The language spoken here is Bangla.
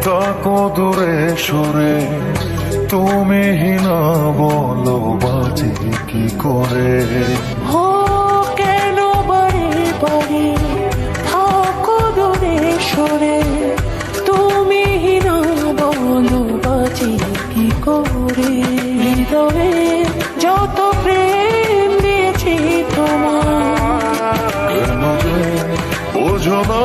থাকো দূরে সরে, তুমি না বলো বাজে কি করে। ও কেন বারে বারে থাকো দূরে সরে, তুমি না বলো বাজে কি করে। হৃদয়ে যত প্রেম দিয়েছি তোমার, কেন যে বোঝো না